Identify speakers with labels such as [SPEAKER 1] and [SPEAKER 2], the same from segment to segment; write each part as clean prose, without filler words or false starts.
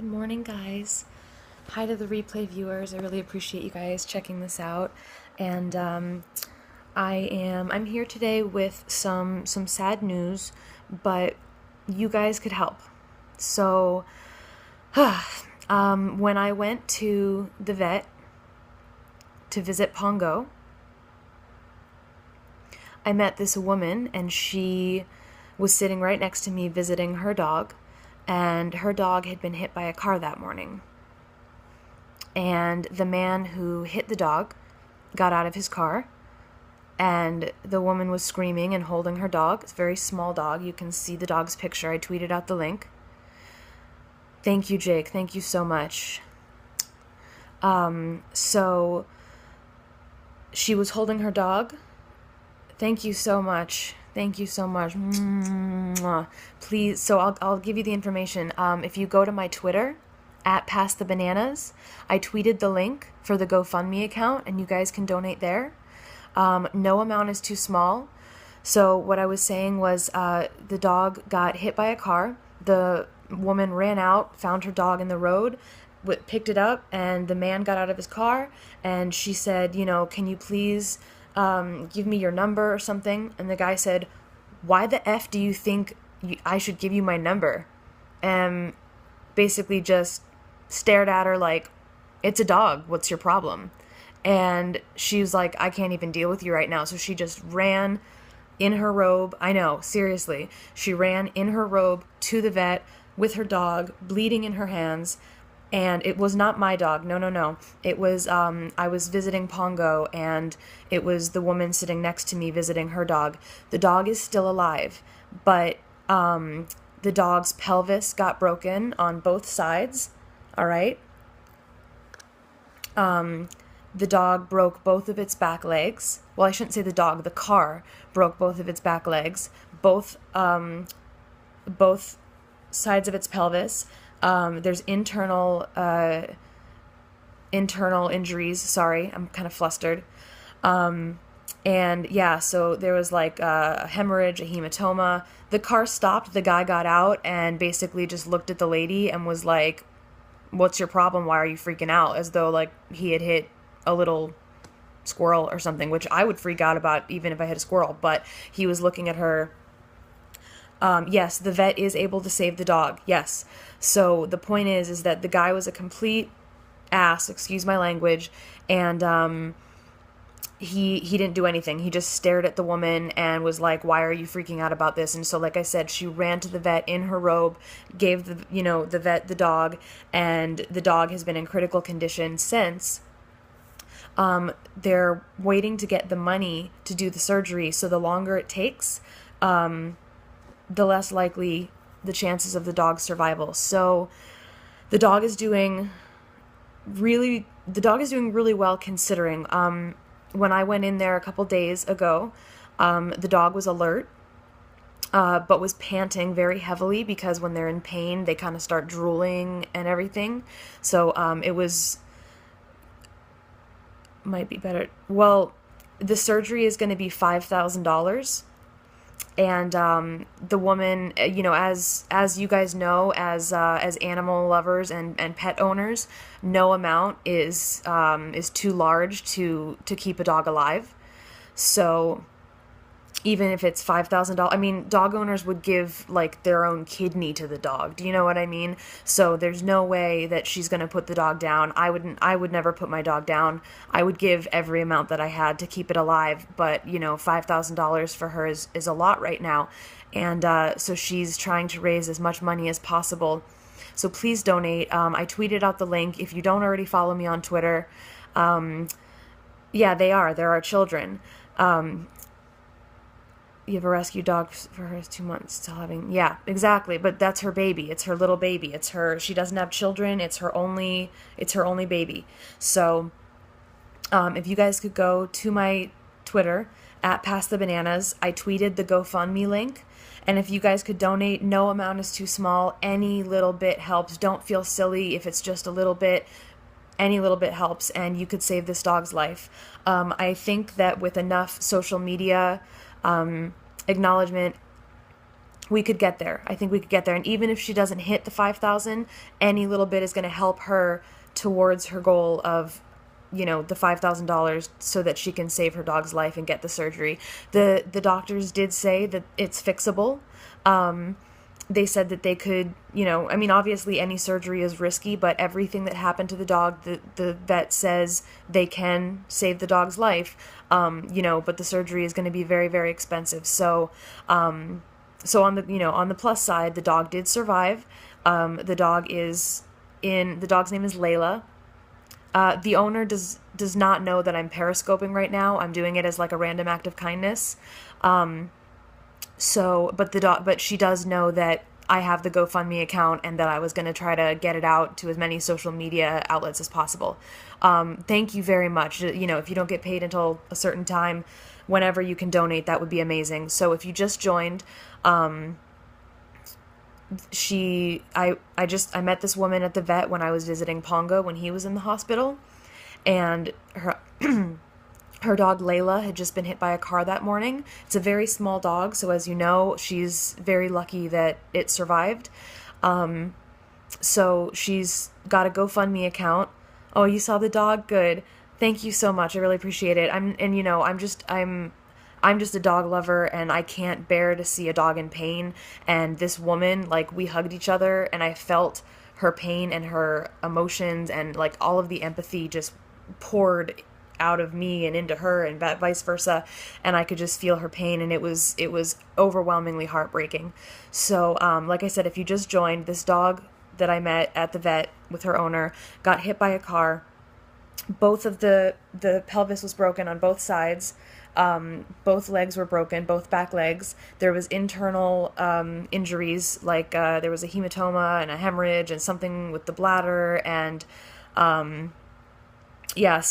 [SPEAKER 1] Good morning, guys. Hi to the replay viewers. I really appreciate you guys checking this out. And I'm here today with some sad news, but you guys could help. So, when I went to the vet to visit Pongo, I met this woman, and she was sitting right next to me visiting her dog, and her dog had been hit by a car that morning. And the man who hit the dog got out of his car, and the woman was screaming and holding her dog. It's a very small dog. You can see the dog's picture. I tweeted out the link. Thank you, Jake. Thank you so much. So she was holding her dog. Thank you so much. Thank you so much. Please, so I'll give you the information. If you go to my Twitter, at PassTheBananas, I tweeted the link for the GoFundMe account, and you guys can donate there. No amount is too small. So what I was saying was the dog got hit by a car. The woman ran out, found her dog in the road, picked it up, and the man got out of his car, and she said, can you please give me your number or something? And the guy said, why the F do you think I should give you my number? And basically just stared at her like, it's a dog, what's your problem? And she was like, I can't even deal with you right now. So she just ran in her robe. I know, seriously. She ran in her robe to the vet with her dog, bleeding in her hands. And it was not my dog. No. It was, I was visiting Pongo, and it was the woman sitting next to me visiting her dog. The dog is still alive, but the dog's pelvis got broken on both sides. All right. The dog broke both of its back legs. Well, I shouldn't say the dog. The car broke both of its back legs. Both sides of its pelvis. There's internal injuries. Sorry, I'm kind of flustered. And yeah, so there was like a hemorrhage, a hematoma. The car stopped. The guy got out and basically just looked at the lady and was like, what's your problem? Why are you freaking out? As though like he had hit a little squirrel or something, which I would freak out about even if I hit a squirrel. But he was looking at her. Yes, the vet is able to save the dog. Yes. So the point is that the guy was a complete ass, excuse my language, and he didn't do anything. He just stared at the woman and was like, why are you freaking out about this? And so, like I said, she ran to the vet in her robe, gave the vet the dog, and the dog has been in critical condition since. They're waiting to get the money to do the surgery, so the longer it takes, the less likely the chances of the dog's survival. So the dog is doing really well considering. When I went in there a couple days ago, the dog was alert, but was panting very heavily because when they're in pain, they kind of start drooling and everything. So might be better. Well, the surgery is going to be $5,000. And the woman, as you guys know, as animal lovers and pet owners, no amount is too large to keep a dog alive. So even if it's $5,000, I mean, dog owners would give like their own kidney to the dog. Do you know what I mean? So there's no way that she's going to put the dog down. I would never put my dog down. I would give every amount that I had to keep it alive. But, $5,000 for her is a lot right now. And so she's trying to raise as much money as possible. So please donate. I tweeted out the link. If you don't already follow me on Twitter, yeah, they are. They're our children. You have a rescue dog for her 2 months still having, yeah, exactly. But that's her baby. It's her little baby. She doesn't have children. It's her only baby. So, if you guys could go to my Twitter at PassTheBananas, I tweeted the GoFundMe link. And if you guys could donate, no amount is too small. Any little bit helps. Don't feel silly if it's just a little bit. Any little bit helps, and you could save this dog's life. I think that with enough social media acknowledgement, we could get there. I think we could get there. And even if she doesn't hit the 5,000, any little bit is going to help her towards her goal of, the $5,000 so that she can save her dog's life and get the surgery. The doctors did say that it's fixable. They said that they could, obviously any surgery is risky, but everything that happened to the dog, the vet says they can save the dog's life, but the surgery is going to be very, very expensive. So on the plus side, the dog did survive. The dog's name is Layla. The owner does not know that I'm periscoping right now. I'm doing it as like a random act of kindness. But she does know that I have the GoFundMe account and that I was going to try to get it out to as many social media outlets as possible. Thank you very much. If you don't get paid until a certain time, whenever you can donate, that would be amazing. So if you just joined, I met this woman at the vet when I was visiting Pongo when he was in the hospital, and her dog Layla had just been hit by a car that morning. It's a very small dog, so as you know, she's very lucky that it survived. So she's got a GoFundMe account. Oh, you saw the dog? Good. Thank you so much. I really appreciate it. I'm just a dog lover, and I can't bear to see a dog in pain. And this woman, we hugged each other, and I felt her pain and her emotions, and all of the empathy just poured out of me and into her, and vice versa. And I could just feel her pain, and it was overwhelmingly heartbreaking. So, like I said, if you just joined, this dog that I met at the vet with her owner got hit by a car. Both of the pelvis was broken on both sides. Both legs were broken, both back legs. There was internal injuries, there was a hematoma and a hemorrhage and something with the bladder, and so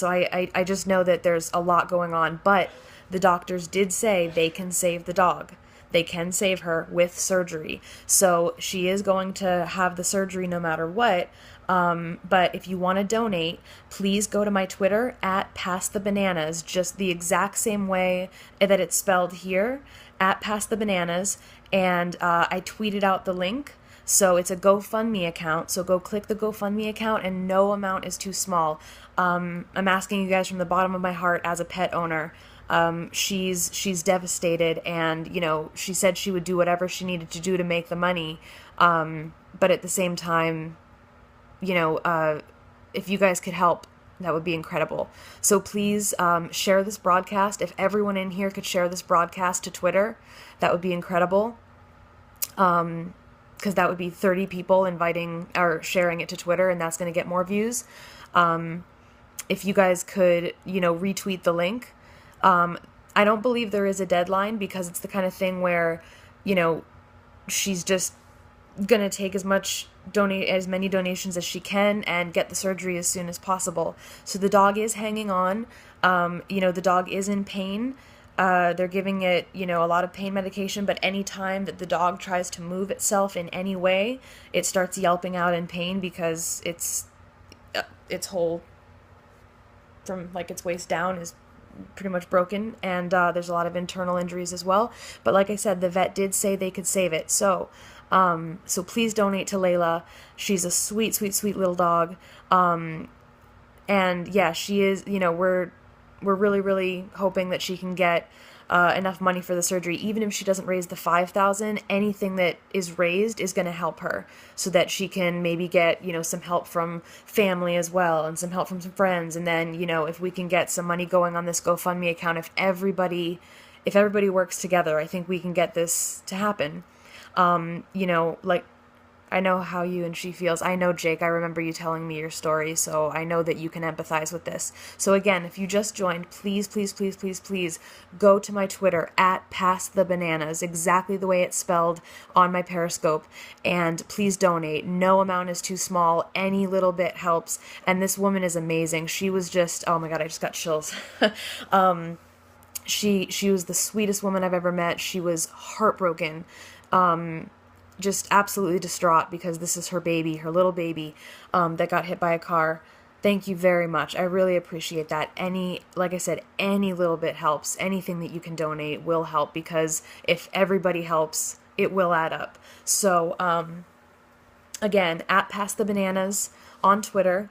[SPEAKER 1] I just know that there's a lot going on, but the doctors did say they can save the dog. They can save her with surgery. So she is going to have the surgery no matter what. But if you want to donate, please go to my Twitter at PassTheBananas, just the exact same way that it's spelled here, at PassTheBananas. And I tweeted out the link. So it's a GoFundMe account. So go click the GoFundMe account, and no amount is too small. I'm asking you guys from the bottom of my heart as a pet owner. She's devastated, and she said she would do whatever she needed to do to make the money. But at the same time, if you guys could help, that would be incredible. So please share this broadcast. If everyone in here could share this broadcast to Twitter, that would be incredible. Because that would be 30 people inviting or sharing it to Twitter, and that's going to get more views. If you guys could, retweet the link. I don't believe there is a deadline, because it's the kind of thing where, she's just going to take as many donations as she can and get the surgery as soon as possible. So the dog is hanging on. The dog is in pain. They're giving it, a lot of pain medication, but any time that the dog tries to move itself in any way, it starts yelping out in pain, because its whole, from its waist down, is pretty much broken, and there's a lot of internal injuries as well. But like I said, the vet did say they could save it. So please donate to Layla. She's a sweet, sweet, sweet little dog. And yeah, she is, we're really, really hoping that she can get enough money for the surgery. Even if she doesn't raise the 5,000, anything that is raised is going to help her, so that she can maybe get, some help from family as well, and some help from some friends. And then, if we can get some money going on this GoFundMe account, if everybody works together, I think we can get this to happen. I know how you and she feels. I know, Jake, I remember you telling me your story, so I know that you can empathize with this. So again, if you just joined, please, please, please, please, please go to my Twitter at PassTheBananas, exactly the way it's spelled on my Periscope, and please donate. No amount is too small. Any little bit helps. And this woman is amazing. She was just, oh my God, I just got chills. She was the sweetest woman I've ever met. She was heartbroken. Just absolutely distraught, because this is her baby, her little baby, that got hit by a car. Thank you very much. I really appreciate that. Like I said, any little bit helps. Anything that you can donate will help, because if everybody helps, it will add up. So, again, at PassTheBananas on Twitter.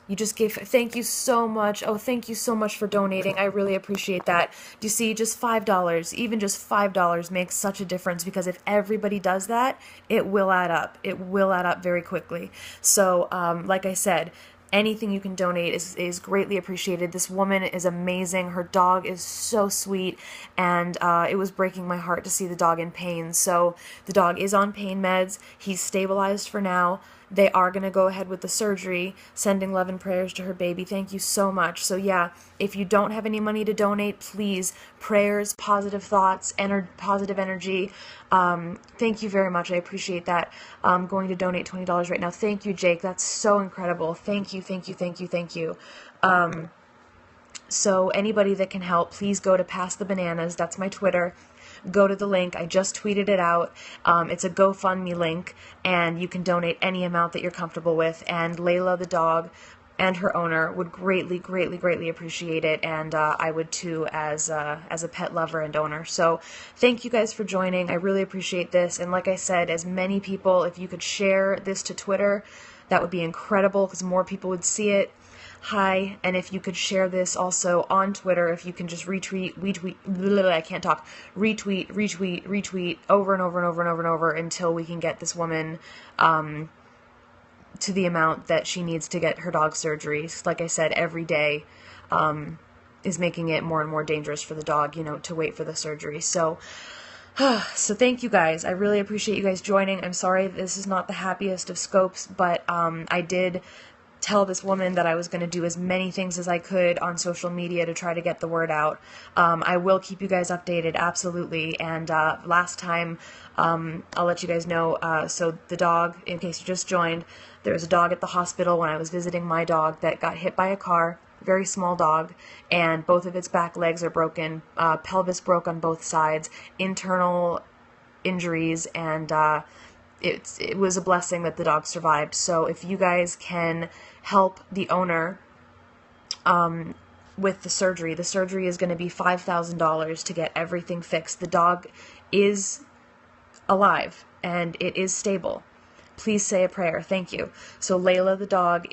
[SPEAKER 1] You just gave, thank you so much. Oh, thank you so much for donating. I really appreciate that. You see, just $5, even just $5 makes such a difference, because if everybody does that, it will add up. It will add up very quickly. So, like I said, anything you can donate is greatly appreciated. This woman is amazing. Her dog is so sweet, and it was breaking my heart to see the dog in pain. So the dog is on pain meds. He's stabilized for now. They are going to go ahead with the surgery, sending love and prayers to her baby. Thank you so much. So yeah, if you don't have any money to donate, please, prayers, positive thoughts, positive energy. Thank you very much. I appreciate that. I'm going to donate $20 right now. Thank you, Jake. That's so incredible. Thank you, thank you, thank you, thank you. So anybody that can help, please go to PassTheBananas. That's my Twitter. Go to the link. I just tweeted it out. It's a GoFundMe link, and you can donate any amount that you're comfortable with. And Layla, the dog, and her owner would greatly, greatly, greatly appreciate it, and I would too, as a pet lover and owner. So thank you guys for joining. I really appreciate this. And like I said, as many people, if you could share this to Twitter, that would be incredible, because more people would see it. Hi, and if you could share this also on Twitter, if you can just retweet, I can't talk, retweet, over and over and over and over and over, until we can get this woman to the amount that she needs to get her dog surgery. Like I said, every day is making it more and more dangerous for the dog, to wait for the surgery. So thank you guys. I really appreciate you guys joining. I'm sorry this is not the happiest of scopes, but I did tell this woman that I was going to do as many things as I could on social media to try to get the word out. I will keep you guys updated, absolutely. And last time, I'll let you guys know, so the dog, in case you just joined, there was a dog at the hospital when I was visiting my dog that got hit by a car, very small dog, and both of its back legs are broken, pelvis broke on both sides, internal injuries, and it was a blessing that the dog survived. So if you guys can help the owner with the surgery is going to be $5,000 to get everything fixed. The dog is alive and it is stable. Please say a prayer. Thank you. So Layla, the dog,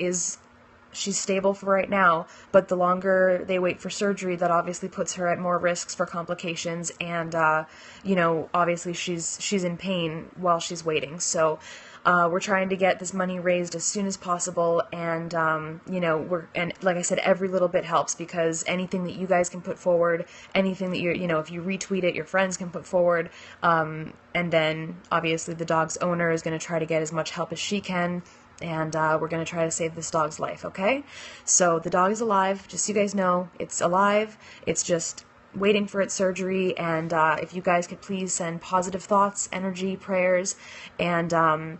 [SPEAKER 1] she's stable for right now, but the longer they wait for surgery, that obviously puts her at more risks for complications, and obviously she's in pain while she's waiting. So we're trying to get this money raised as soon as possible, and and like I said, every little bit helps, because anything that you guys can put forward, anything that if you retweet it, your friends can put forward, and then obviously the dog's owner is going to try to get as much help as she can. And we're going to try to save this dog's life, okay? So the dog is alive. Just so you guys know, it's alive. It's just waiting for its surgery. And if you guys could please send positive thoughts, energy, prayers, and I'm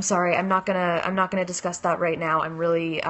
[SPEAKER 1] sorry, I'm not gonna discuss that right now. I'm really